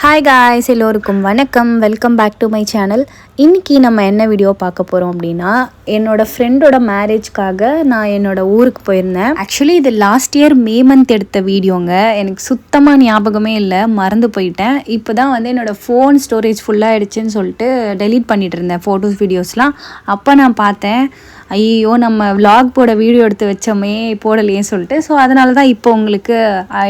Hi guys, எல்லோருக்கும் வணக்கம். Welcome back to my channel. இன்றைக்கி நம்ம என்ன வீடியோ பார்க்க போகிறோம் அப்படின்னா, என்னோடய ஃப்ரெண்டோட மேரேஜ்க்காக நான் என்னோடய ஊருக்கு போயிருந்தேன். ஆக்சுவலி இது லாஸ்ட் இயர் மே மந்த் எடுத்த வீடியோங்க. எனக்கு சுத்தமாக ஞாபகமே இல்லை, மறந்து போயிட்டேன். இப்போ தான் வந்து என்னோடய ஃபோன் ஸ்டோரேஜ் ஃபுல்லாகிடுச்சின்னு சொல்லிட்டு டெலீட் பண்ணிகிட்டு இருந்தேன் ஃபோட்டோஸ் வீடியோஸ்லாம். அப்போ நான் பார்த்தேன், ஐயோ நம்ம விலாக் போட வீடியோ எடுத்து வச்சோமே போடலையே சொல்லிட்டு. ஸோ அதனால தான் இப்போ உங்களுக்கு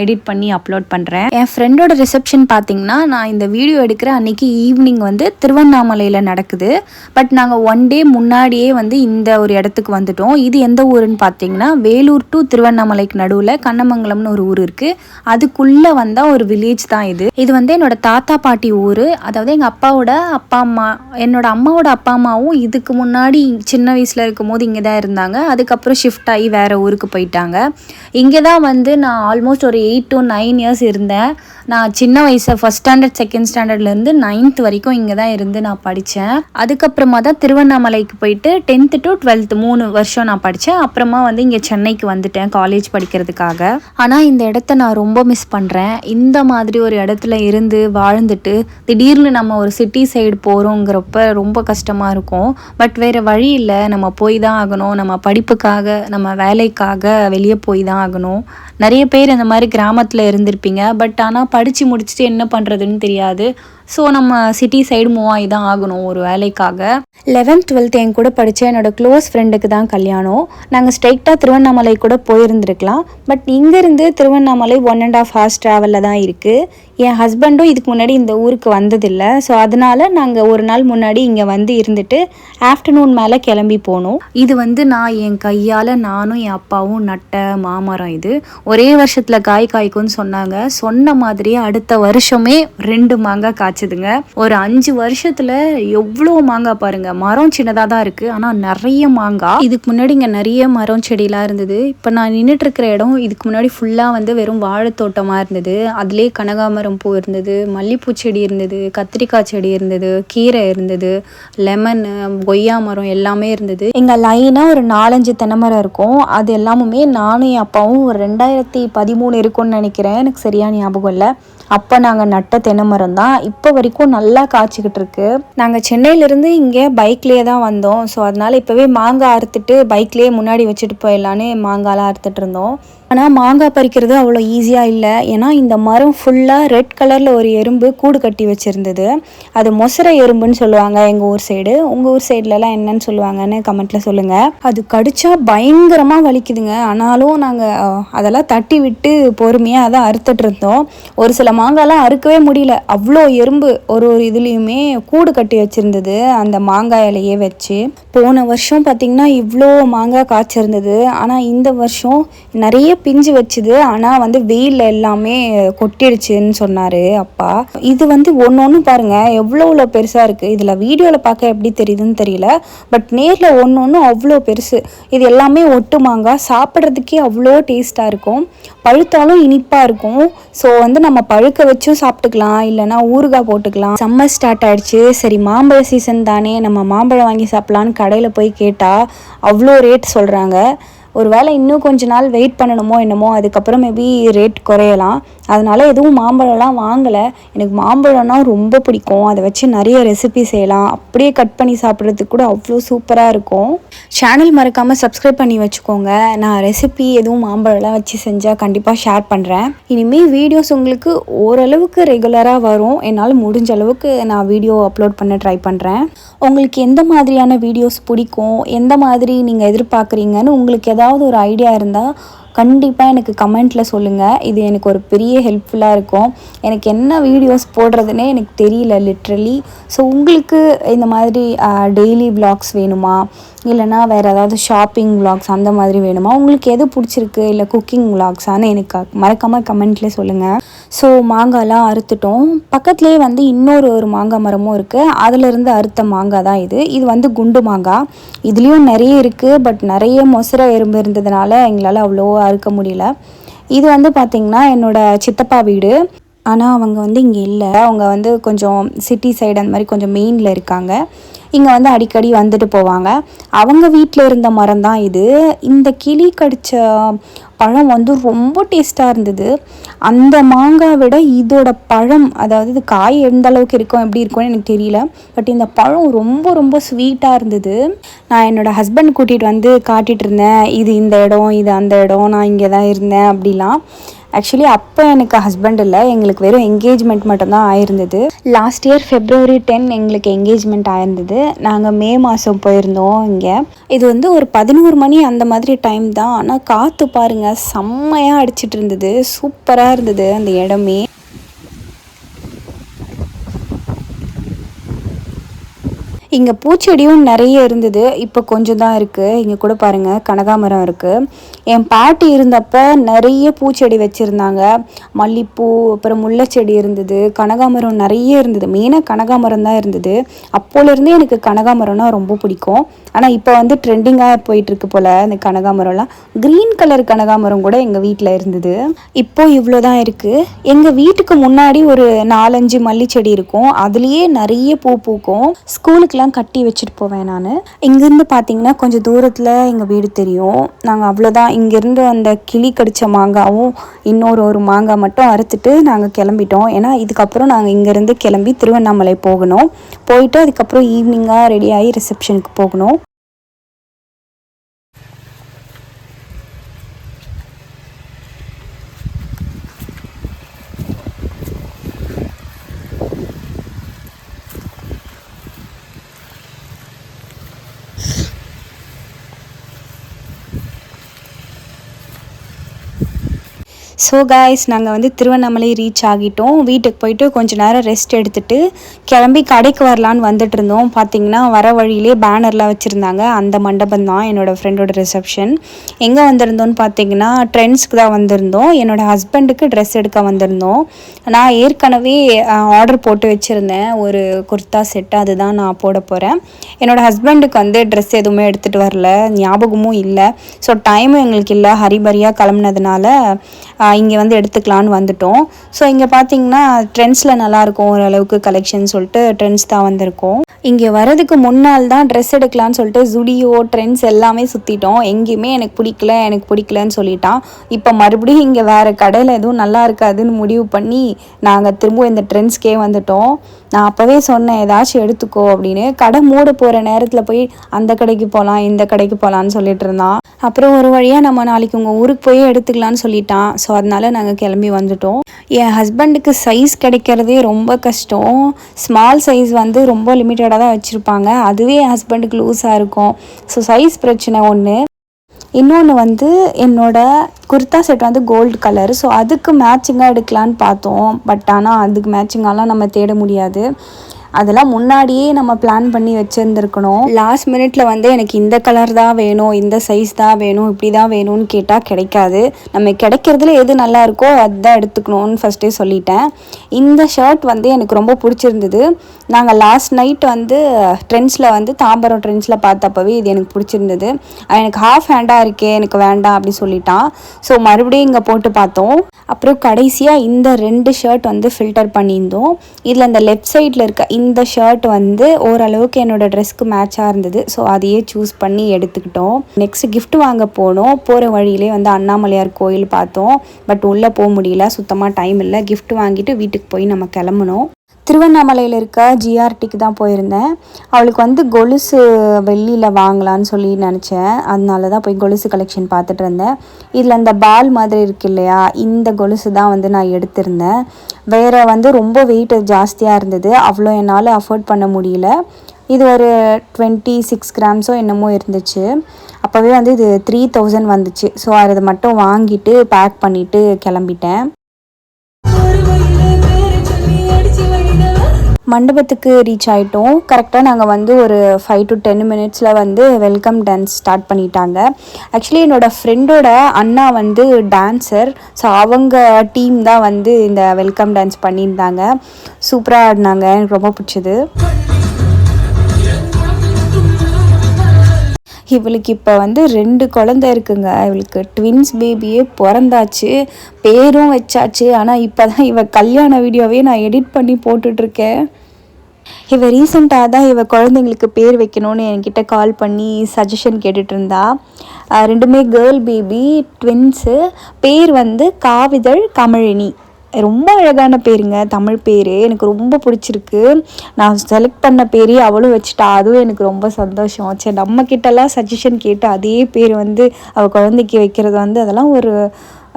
எடிட் பண்ணி அப்லோட் பண்ணுறேன். என் ஃப்ரெண்டோட ரிசப்ஷன் பார்த்திங்கன்னா, நான் இந்த வீடியோ எடுக்கிற அன்றைக்கி ஈவினிங் வந்து திருவண்ணாமலையில் நடக்குது. பட் நாங்கள் ஒன் டே முன்னாடியே வந்து இந்த ஒரு இடத்துக்கு வந்துட்டோம். இது எந்த ஊருன்னு பார்த்தீங்கன்னா, வேலூர் டு திருவண்ணாமலைக்கு நடுவில் கண்ணமங்கலம்னு ஒரு ஊர் இருக்குது. அதுக்குள்ளே வந்தால் ஒரு வில்லேஜ் தான் இது. இது வந்து என்னோட தாத்தா பாட்டி ஊர். அதாவது எங்கள் அப்பாவோட அப்பா அம்மா, என்னோட அம்மாவோட அப்பா அம்மாவும் இதுக்கு முன்னாடி சின்ன வயசில் இருக்கும் போது இங்கே தான் இருந்தாங்க. அதுக்கப்புறம் ஷிஃப்ட் ஆகி வேறு ஊருக்கு போயிட்டாங்க. இங்கே தான் வந்து நான் ஆல்மோஸ்ட் ஒரு 8 to 9 இயர்ஸ் இருந்தேன். நான் சின்ன வயசு ஃபஸ்ட் ஸ்டாண்டர்ட் செகண்ட் ஸ்டாண்டர்ட்லேருந்து 9th வரைக்கும் இங்கே தான் இருந்து நான் படித்தேன். அதுக்கப்புறமா தான் திருவண்ணாமலைக்கு போயிட்டு 10th to 12th 3 வருஷம் நான் படித்தேன். அப்புறமா வந்து இங்கே சென்னைக்கு வந்துட்டேன் காலேஜ் படிக்கிறதுக்காக. ஆனால் இந்த இடத்த நான் ரொம்ப மிஸ் பண்ணுறேன். இந்த மாதிரி ஒரு இடத்துல இருந்து வாழ்ந்துட்டு திடீர்னு நம்ம ஒரு சிட்டி சைடு போகிறோங்கிறப்ப ரொம்ப கஷ்டமாக இருக்கும். பட் வேறு வழி இல்லை, நம்ம போய் தான் ஆகணும். நம்ம படிப்புக்காக, நம்ம வேலைக்காக வெளியே போய் தான் ஆகணும். நிறைய பேர் இந்த மாதிரி கிராமத்தில் இருந்திருப்பீங்க. பட் ஆனால் படித்து முடிச்சுட்டு என்ன பண்ணுறதுன்னு தெரியாது. ஸோ நம்ம சிட்டி சைடு மூவ் ஆகி தான் ஆகணும் ஒரு வேலைக்காக. 11th 12th என் கூட படித்த என்னோடய க்ளோஸ் ஃப்ரெண்டுக்கு தான் கல்யாணம். நாங்கள் ஸ்ட்ரைட்டாக திருவண்ணாமலை கூட போயிருந்துருக்கலாம். பட் இங்கேருந்து திருவண்ணாமலை 1.5 hours ட்ராவலில் தான் இருக்குது. என் ஹஸ்பண்டும் இதுக்கு முன்னாடி இந்த ஊருக்கு வந்ததில்லை. ஸோ அதனால் நாங்கள் ஒரு நாள் முன்னாடி இங்கே வந்து இருந்துட்டு ஆஃப்டர்நூன் மேலே கிளம்பி போனோம். இது வந்து நான் என் கையால் நானும் என் அப்பாவும் நட்ட மாமரம். இது ஒரே வருஷத்தில் காய்க்கும்னு சொன்னாங்க. சொன்ன மாதிரியே அடுத்த வருஷமே 2 மாங்காய் காய்ச்சதுங்க. ஒரு 5 வருஷத்தில் எவ்வளோ மாங்காய் பாருங்கள். மரம் சின்னதாக தான் இருக்குது, ஆனால் நிறைய மாங்காய். இதுக்கு முன்னாடி இங்கே நிறைய மரம் செடியெலாம் இருந்தது. இப்போ நான் நின்றுட்டு இருக்கிற இடம் இதுக்கு முன்னாடி ஃபுல்லாக வந்து வெறும் வாழைத்தோட்டமாக இருந்தது. அதிலே கனகாமரம் பூ இருந்தது, மல்லிப்பூ செடி இருந்தது, கத்திரிக்காய் செடி இருந்தது, கீரை இருந்தது, லெமன், கொய்யா மரம் எல்லாமே இருந்தது. எங்கள் லைனாக ஒரு 4-5 தென்னை மரம் இருக்கும். அது எல்லாமுமே நானும் என் அப்பாவும் ஒரு 2013 இருக்கும்னு நினைக்கிறேன், எனக்கு சரியான ஞாபகம் இல்லை. அப்போ நாங்கள் நட்ட தென்னை மரம் தான் இப்போ வரைக்கும் நல்லா காய்ச்சிக்கிட்டு இருக்கு. நாங்கள் சென்னையிலேருந்து இங்கே பைக்லேயே தான் வந்தோம். ஸோ அதனால் இப்போவே மாங்காய் அறுத்துட்டு பைக்லேயே முன்னாடி வச்சுட்டு போயிடலான்னு மாங்காய்லாம் அறுத்துட்டு இருந்தோம். ஆனால் மாங்காய் பறிக்கிறது அவ்வளோ ஈஸியாக இல்லை. ஏன்னா இந்த மரம் ஃபுல்லாக ரெட் கலரில் ஒரு எறும்பு கூடு கட்டி வச்சுருந்தது. அது மொசரை எறும்புன்னு சொல்லுவாங்க எங்கள் ஊர் சைடு. உங்கள் ஊர் சைட்லலாம் என்னன்னு சொல்லுவாங்கன்னு கமெண்ட்டில் சொல்லுங்கள். அது கடிச்சா பயங்கரமாக வலிக்குதுங்க. ஆனாலும் நாங்கள் அதெல்லாம் தட்டி விட்டு பொறுமையாக அதை அறுத்துட்டு இருந்தோம். ஒரு சில மாங்காய்லாம் அறுக்கவே முடியல, அவ்வளோ எறும்பு ஒரு இதுலேயுமே கூடு கட்டி வச்சுருந்தது அந்த மாங்காய் இலையே வச்சு. போன வருஷம் பார்த்திங்கன்னா இவ்வளோ மாங்காய் காய்ச்சிருந்தது. ஆனால் இந்த வருஷம் நிறைய பிஞ்சு வச்சுது. ஆனால் வந்து வெயிலில் எல்லாமே கொட்டிடுச்சுன்னு சொன்னார் அப்பா. இது வந்து ஒன்று பாருங்கள் எவ்வளோ பெருசாக இருக்குது. இதில் வீடியோவில் பார்க்க எப்படி தெரியுதுன்னு தெரியல, பட் நேரில் ஒன்று அவ்வளோ பெருசு. இது எல்லாமே ஒட்டு மாங்காய். சாப்பிட்றதுக்கே அவ்வளோ டேஸ்ட்டாக இருக்கும். பழுத்தாலும் இனிப்பாக இருக்கும். ஸோ வந்து நம்ம பழுக்க வச்சும் சாப்பிட்டுக்கலாம், இல்லைனா ஊறுகாய் போட்டுக்கலாம். சம்மர் ஸ்டார்ட் ஆகிடுச்சு, சரி மாம்பழ சீசன் தானே, நம்ம மாம்பழம் வாங்கி சாப்பிட்லான்னு கடையில் போய் கேட்டால் அவ்வளோ ரேட் சொல்கிறாங்க. ஒரு வேளை இன்னும் கொஞ்ச நாள் வெயிட் பண்ணணுமோ என்னமோ, அதுக்கப்புறம் மேபி ரேட் குறையலாம். அதனால் எதுவும் மாம்பழம்லாம் வாங்கலை. எனக்கு மாம்பழம்னா ரொம்ப பிடிக்கும். அதை வச்சு நிறைய ரெசிபி செய்யலாம். அப்படியே கட் பண்ணி சாப்பிட்றதுக்கு கூட அவ்வளோ சூப்பராக இருக்கும். சேனல் மறக்காமல் சப்ஸ்கிரைப் பண்ணி வச்சுக்கோங்க. நான் ரெசிபி எதுவும் மாம்பழம்லாம் வச்சு செஞ்சால் கண்டிப்பாக ஷேர் பண்ணுறேன். இனிமேல் வீடியோஸ் உங்களுக்கு ஓரளவுக்கு ரெகுலராக வரும். என்னால் முடிஞ்ச அளவுக்கு நான் வீடியோ அப்லோட் பண்ண ட்ரை பண்ணுறேன். உங்களுக்கு எந்த மாதிரியான வீடியோஸ் பிடிக்கும், எந்த மாதிரி நீங்கள் எதிர்பார்க்குறீங்கன்னு உங்களுக்கு ஏதாவது ஒரு ஐடியா இருந்தால் கண்டிப்பாக எனக்கு கமெண்ட்டில் சொல்லுங்கள். இது எனக்கு ஒரு பெரிய ஹெல்ப்ஃபுல்லாக இருக்கும். எனக்கு என்ன வீடியோஸ் போடுறதுனே எனக்கு தெரியல லிட்ரலி. ஸோ உங்களுக்கு இந்த மாதிரி டெய்லி விலாக்ஸ் வேணுமா, இல்லைனா வேறு ஏதாவது ஷாப்பிங் விலாக்ஸ் அந்த மாதிரி வேணுமா, உங்களுக்கு எது பிடிச்சிருக்கு, இல்லை குக்கிங் விலாக்ஸான்னு எனக்கு மறக்காமல் கமெண்ட்லேயே சொல்லுங்கள். ஸோ மாங்காய்லாம் அறுத்துட்டோம். பக்கத்துலேயே வந்து இன்னொரு மாங்காய் மரமும் இருக்குது. அதிலிருந்து அறுத்த மாங்காய் தான் இது. இது வந்து குண்டு மாங்காய். இதுலேயும் நிறைய இருக்குது. பட் நிறைய மொசரை எறும்பு இருந்ததுனால எங்களால் அவ்வளோ அறுக்க முடியல. இது வந்து பார்த்திங்கன்னா என்னோடய சித்தப்பா வீடு. ஆனால் அவங்க வந்து இங்கே இல்லை. அவங்க வந்து கொஞ்சம் சிட்டி சைடு அந்த மாதிரி கொஞ்சம் மெயினில் இருக்காங்க. இங்கே வந்து அடிக்கடி வந்துட்டு போவாங்க. அவங்க வீட்டில் இருந்த மரம் தான் இது. இந்த கிளி கடித்த பழம் வந்து ரொம்ப டேஸ்ட்டாக இருந்தது. அந்த மாங்காய் விட இதோட பழம், அதாவது இது காய் எந்த அளவுக்கு இருக்கும் எப்படி இருக்கும்னு எனக்கு தெரியல. பட் இந்த பழம் ரொம்ப ரொம்ப ஸ்வீட்டாக இருந்தது. நான் என்னோடய ஹஸ்பண்ட் கூட்டிகிட்டு வந்து காட்டிகிட்டு இருந்தேன், இது இந்த இடம், இது அந்த இடம், நான் இங்கே தான் இருந்தேன் அப்படிலாம். ஆக்சுவலி அப்போ எனக்கு ஹஸ்பண்ட் இல்லை, எங்களுக்கு வெறும் என்கேஜ்மெண்ட் மட்டும்தான் ஆயிருந்தது. லாஸ்ட் இயர் February 10 எங்களுக்கு என்கேஜ்மெண்ட் ஆயிருந்தது. நாங்கள் மே மாதம் போயிருந்தோம் இங்கே. இது வந்து ஒரு 11 மணி அந்த மாதிரி டைம் தான். ஆனால் காற்று பாருங்கள் செம்மையாக அடிச்சிட்டு இருந்தது. சூப்பராக இருந்தது அந்த இடமே. இங்கே பூச்செடியும் நிறைய இருந்தது. இப்போ கொஞ்சம் தான் இருக்குது. இங்கே கூட பாருங்கள் கனகாமரம் இருக்குது. என் பாட்டி இருந்தப்போ நிறைய பூச்செடி வச்சுருந்தாங்க. மல்லிப்பூ, அப்புறம் முல்லைச்செடி இருந்தது, கனகாமரம் நிறைய இருந்தது. மெயினாக கனகாமரம் தான் இருந்தது. அப்போலேருந்தே எனக்கு கனகாமரம்னா ரொம்ப பிடிக்கும். ஆனால் இப்போ வந்து ட்ரெண்டிங்காக போயிட்டுருக்கு போல் இந்த கனகாமரம்லாம். க்ரீன் கலர் கனகாமரம் கூட எங்கள் வீட்டில் இருந்தது. இப்போது இவ்வளோ தான் இருக்குது. எங்கள் வீட்டுக்கு முன்னாடி ஒரு 4-5 மல்லிச்செடி இருக்கும். அதுலேயே நிறைய பூ பூக்கும். ஸ்கூலுக்குலாம் கட்டி வச்சுட்டு போவேன் நான். இங்கேருந்து பார்த்தீங்கன்னா கொஞ்சம் தூரத்தில் எங்கள் வீடு தெரியும். நாங்கள் அவ்வளோதான். இங்கேருந்து அந்த கிளி கடித்த மாங்காவும் ஒரு மாங்காய் மட்டும் அறுத்துட்டு நாங்கள் கிளம்பிட்டோம். ஏன்னா இதுக்கப்புறம் நாங்கள் இங்கேருந்து கிளம்பி திருவண்ணாமலை போகணும். போயிட்டு அதுக்கப்புறம் ஈவினிங்காக ரெடி ஆகி ரிசப்ஷனுக்கு போகணும். ஸோ காய்ஸ், நாங்கள் வந்து திருவண்ணாமலை ரீச் ஆகிட்டோம். வீட்டுக்கு போயிட்டு கொஞ்சம் நேரம் ரெஸ்ட் எடுத்துகிட்டு கிளம்பி கடைக்கு வரலான்னு வந்துட்டு இருந்தோம். பார்த்திங்கன்னா வர வழியிலே பேனர்லாம் வச்சுருந்தாங்க. அந்த மண்டபம் தான் என்னோடய ஃப்ரெண்டோட ரிசப்ஷன். எங்கே வந்திருந்தோன்னு பார்த்தீங்கன்னா ட்ரெண்ட்ஸ்க்கு தான் வந்திருந்தோம். என்னோடய ஹஸ்பண்டுக்கு ட்ரெஸ் எடுக்க வந்திருந்தோம். நான் ஏற்கனவே ஆர்டர் போட்டு வச்சுருந்தேன் ஒரு குர்தா செட்டு, அதுதான் நான் போட போகிறேன். என்னோடய ஹஸ்பண்டுக்கு வந்து ட்ரெஸ் எதுவுமே எடுத்துகிட்டு வரல, ஞாபகமும் இல்லை. ஸோ டைமும் எங்களுக்கு இல்லை, ஹரிபரியாக கிளம்புனதுனால இங்கே வந்து எடுத்துக்கலான்னு வந்துட்டோம். ஸோ இங்கே பார்த்தீங்கன்னா ட்ரெண்ட்ஸில் நல்லாயிருக்கும் ஓரளவுக்கு கலெக்ஷன் சொல்லிட்டு ட்ரெண்ட்ஸ் தான் வந்திருக்கோம். இங்கே வரதுக்கு முன்னால் தான் ட்ரெஸ் எடுக்கலான்னு சொல்லிட்டு ஜுடியோ, ட்ரெண்ட்ஸ் எல்லாமே சுற்றிட்டோம். எங்கேயுமே எனக்கு பிடிக்கலன்னு சொல்லிட்டான். இப்போ மறுபடியும் இங்கே வேறு கடையில் எதுவும் நல்லா இருக்காதுன்னு முடிவு பண்ணி நாங்கள் திரும்ப இந்த ட்ரெண்ட்ஸ்க்கே வந்துட்டோம். நான் அப்போவே சொன்னேன் ஏதாச்சும் எடுத்துக்கோ அப்படின்னு. கடை மூட போகிற நேரத்தில் போய் அந்த கடைக்கு போகலாம், இந்த கடைக்கு போகலான்னு சொல்லிட்டு இருந்தான். அப்புறம் ஒரு வழியாக நம்ம நாளைக்கு உங்கள் ஊருக்கு போய் எடுத்துக்கலான்னு சொல்லிட்டான். ஸோ அதனால நாங்கள் கிளம்பி வந்துட்டோம். என் ஹஸ்பண்டுக்கு சைஸ் கிடைக்கிறதே ரொம்ப கஷ்டம். ஸ்மால் சைஸ் வந்து ரொம்ப லிமிட்டடாக தான் வச்சுருப்பாங்க. அதுவே என் ஹஸ்பண்டுக்கு லூஸாக இருக்கும். ஸோ சைஸ் பிரச்சனை ஒன்று. இன்னொன்று வந்து என்னோடய குர்தா செட் வந்து கோல்டு கலர். ஸோ அதுக்கு மேட்சிங்காக எடுக்கலான்னு பார்த்தோம். பட் ஆனால் அதுக்கு மேட்சிங்காலாம் நம்ம தேட முடியாது. அதெல்லாம் முன்னாடியே நம்ம பிளான் பண்ணி வச்சுருந்துருக்கணும். லாஸ்ட் மினிட்ல வந்து எனக்கு இந்த கலர் தான் வேணும், இந்த சைஸ் தான் வேணும், இப்படி தான் வேணும்னு கேட்டால் கிடைக்காது. நம்ம கிடைக்கிறதுல எது நல்லா இருக்கோ அதுதான் எடுத்துக்கணும்னு ஃபஸ்ட்டே சொல்லிட்டேன். இந்த ஷர்ட் வந்து எனக்கு ரொம்ப பிடிச்சிருந்தது. நாங்கள் லாஸ்ட் நைட் வந்து ட்ரெண்ட்ஸில் வந்து தாம்பரம் ட்ரெண்ட்ஸில் பார்த்தப்பவே இது எனக்கு பிடிச்சிருந்தது. எனக்கு ஹாஃப் ஹேண்டாக இருக்கே, எனக்கு வேண்டாம் அப்படி சொல்லிட்டான். ஸோ மறுபடியும் இங்கே போட்டு பார்த்தோம். அப்புறம் கடைசியாக இந்த 2 ஷர்ட் வந்து ஃபில்டர் பண்ணியிருந்தோம். இதில் அந்த லெஃப்ட் சைடில் இருக்க இந்த ஷர்ட் வந்து ஓரளவுக்கு என்னோடய ட்ரெஸ்க்கு மேட்சாக இருந்தது. ஸோ அதையே சூஸ் பண்ணி எடுத்துக்கிட்டோம். நெக்ஸ்ட் கிஃப்ட் வாங்க போனோம். போகிற வழியிலே வந்து அண்ணாமலையார் கோயில் பார்த்தோம். பட் உள்ளே போக முடியல, சுத்தமாக டைம் இல்லை. கிஃப்ட் வாங்கிட்டு வீட்டுக்கு போய் நம்ம கிளம்பணும். திருவண்ணாமலையில் இருக்க ஜிஆர்டிக்கு தான் போயிருந்தேன். அவளுக்கு வந்து கொலுசு வெள்ளியில் வாங்கலான்னு சொல்லி நினச்சேன். அதனால தான் போய் கொலுசு கலெக்ஷன் பார்த்துட்டு இருந்தேன். இதில் அந்த பால் மாதிரி இருக்கு இல்லையா, இந்த கொலுசு தான் வந்து நான் எடுத்திருந்தேன். வேறு வந்து ரொம்ப வெயிட் ஜாஸ்தியாக இருந்தது, அவ்வளோ என்னால் அஃபோர்ட் பண்ண முடியல. இது ஒரு 26 கிராம்ஸோ என்னமோ இருந்துச்சு. அப்போவே வந்து இது 3000 வந்துச்சு. ஸோ அதை மட்டும் வாங்கிட்டு பேக் பண்ணிவிட்டு கிளம்பிட்டேன். மண்டபத்துக்கு ரீச் ஆகிட்டோம். கரெக்டாக நாங்கள் வந்து ஒரு 5 to 10 minutesல வந்து வெல்கம் டான்ஸ் ஸ்டார்ட் பண்ணிட்டாங்க. ஆக்சுவலி என்னோடய ஃப்ரெண்டோட அண்ணா வந்து டான்ஸர். ஸோ அவங்க டீம் தான் வந்து இந்த வெல்கம் டான்ஸ் பண்ணியிருந்தாங்க. சூப்பராக ஆடினாங்க, எனக்கு ரொம்ப பிடிச்சது. இவளுக்கு இப்போ வந்து 2 குழந்தை இருக்குங்க. இவளுக்கு ட்வின்ஸ் பேபியே பிறந்தாச்சு, பேரும் வச்சாச்சு. ஆனால் இப்போ தான் இவள் கல்யாண வீடியோவே நான் எடிட் பண்ணி போட்டுட்ருக்கேன். இவ ரீசெண்டாக தான் குழந்தைங்களுக்கு பேர் வைக்கணும்னு என்கிட்ட கால் பண்ணி சஜஷன் கேட்டுட்டு இருந்தா. ரெண்டுமே கேர்ள் பேபி ட்வின்ஸு. பேர் வந்து காவிதழ் கமழினி. ரொம்ப அழகான பேருங்க, தமிழ் பேர். எனக்கு ரொம்ப பிடிச்சிருக்கு. நான் செலக்ட் பண்ண பேரே அவளும் வச்சுட்டா. அதுவும் எனக்கு ரொம்ப சந்தோஷம். சரி, நம்மக்கிட்டலாம் சஜஷன் கேட்டு அதே பேர் வந்து அவள் குழந்தைக்கு வைக்கிறது வந்து அதெல்லாம்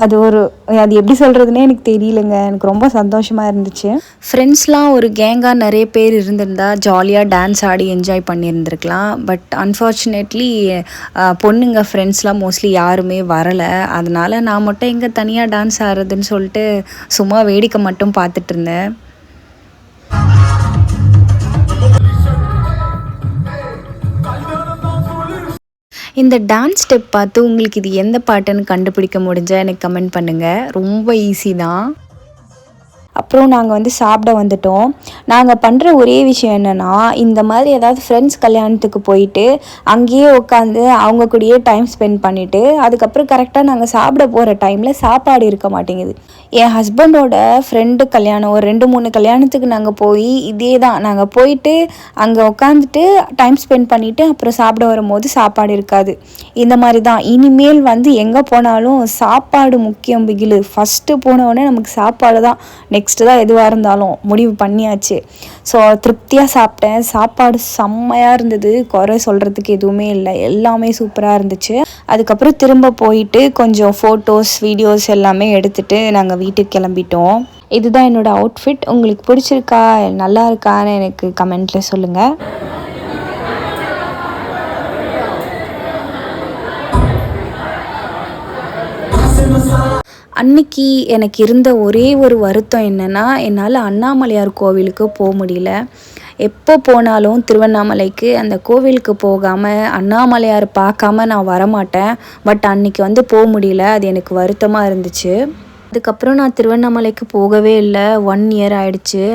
அது எப்படி சொல்கிறதுனே எனக்கு தெரியலங்க. எனக்கு ரொம்ப சந்தோஷமாக இருந்துச்சு. ஃப்ரெண்ட்ஸ்லாம் ஒரு கேங்காக நிறைய பேர் இருந்திருந்தா ஜாலியாக dance Aadi enjoy பண்ணியிருந்துருக்கலாம். But unfortunately பொண்ணுங்க ஃப்ரெண்ட்ஸ்லாம் மோஸ்ட்லி யாருமே வரலை. அதனால் நான் மட்டும் எங்கே தனியாக டான்ஸ் ஆடுறதுன்னு சொல்லிட்டு சும்மா வேடிக்கை மட்டும் பார்த்துட்டு இருந்தேன். இந்த டான்ஸ் ஸ்டெப் பார்த்து உங்களுக்கு இது எந்த பாட்டுன்னு கண்டுபிடிக்க முடிஞ்சால் எனக்கு கமெண்ட் பண்ணுங்கள். ரொம்ப ஈஸி தான். அப்புறம் நாங்கள் வந்து சாப்பிட வந்துட்டோம். நாங்கள் பண்ணுற ஒரே விஷயம் என்னென்னா, இந்த மாதிரி ஏதாவது ஃப்ரெண்ட்ஸ் கல்யாணத்துக்கு போயிட்டு அங்கேயே உட்காந்து அவங்க கூடயே டைம் ஸ்பெண்ட் பண்ணிவிட்டு அதுக்கப்புறம் கரெக்டாக நாங்கள் சாப்பிட போகிற டைமில் சாப்பாடு இருக்க மாட்டேங்குது. என் ஹஸ்பண்டோட ஃப்ரெண்டு கல்யாணம் ஒரு 2-3 கல்யாணத்துக்கு நாங்கள் போய் இதே தான். நாங்கள் போயிட்டு அங்கே உட்காந்துட்டு டைம் ஸ்பெண்ட் பண்ணிவிட்டு அப்புறம் சாப்பிட வரும்போது சாப்பாடு இருக்காது. இந்த மாதிரி தான் இனிமேல் வந்து எங்கே போனாலும் சாப்பாடு முக்கியம் பிகிலு. ஃபஸ்ட்டு போனவுடனே நமக்கு சாப்பாடு தான். நெக்ஸ்ட்டு தான் எதுவாக இருந்தாலும் முடிவு பண்ணியாச்சு. ஸோ திருப்தியாக சாப்பிட்டேன். சாப்பாடு செம்மையாக இருந்தது. குறை சொல்கிறதுக்கு எதுவுமே இல்லை. எல்லாமே சூப்பராக இருந்துச்சு. அதுக்கப்புறம் திரும்ப போயிட்டு கொஞ்சம் ஃபோட்டோஸ் வீடியோஸ் எல்லாமே எடுத்துகிட்டு நாங்கள் வீட்டுக்கு கிளம்பிட்டோம். இதுதான் என்னோடய அவுட்ஃபிட். உங்களுக்கு பிடிச்சிருக்கா, நல்லா இருக்கான்னு எனக்கு கமெண்ட்டில் சொல்லுங்கள். அன்னைக்கு எனக்கு இருந்த ஒரே ஒரு வருத்தம் என்னென்னா, என்னால் அண்ணாமலையார் கோவிலுக்கு போக முடியல. எப்போ போனாலும் திருவண்ணாமலைக்கு அந்த கோவிலுக்கு போகாமல் அண்ணாமலையார் பார்க்காம நான் வரமாட்டேன். பட் அன்றைக்கி வந்து போக முடியல. அது எனக்கு வருத்தமாக இருந்துச்சு. அதுக்கப்புறம் நான் திருவண்ணாமலைக்கு போகவே இல்லை. 1 இயர் ஆயிடுச்சு.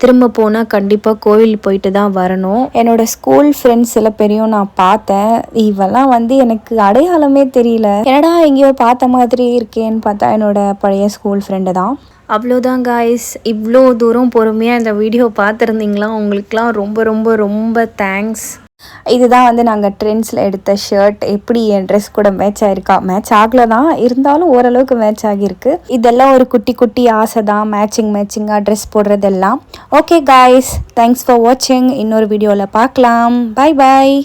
திரும்ப போனால் கண்டிப்பாக கோவில் போயிட்டு தான் வரணும். என்னோடய ஸ்கூல் ஃப்ரெண்ட்ஸ் சில பேரையும் நான் பார்த்தேன். இவெல்லாம் வந்து எனக்கு அடையாளமே தெரியல. என்னடா எங்கேயோ பார்த்த மாதிரி இருக்கேன்னு பார்த்தா என்னோடய பழைய ஸ்கூல் ஃப்ரெண்டு தான். அவ்வளோதான் காய்ஸ். இவ்வளோ தூரம் பொறுமையாக இந்த வீடியோ பார்த்துருந்தீங்களா? உங்களுக்கெலாம் ரொம்ப ரொம்ப ரொம்ப தேங்க்ஸ். இதுதான் வந்து நாங்கள் ட்ரெண்ட்ஸில் எடுத்த ஷர்ட். எப்படி என் ட்ரெஸ் கூட மேட்ச் ஆகிருக்கா? மேட்ச் ஆகலை தான், இருந்தாலும் ஓரளவுக்கு மேட்ச் ஆகியிருக்கு. இதெல்லாம் ஒரு குட்டி குட்டி ஆசை தான், மேட்சிங்காக ட்ரெஸ் போடுறதெல்லாம். ஓகே காய்ஸ், தேங்க்ஸ் ஃபார் வாட்சிங். இன்னொரு வீடியோவில் பார்க்கலாம். பாய் பாய்.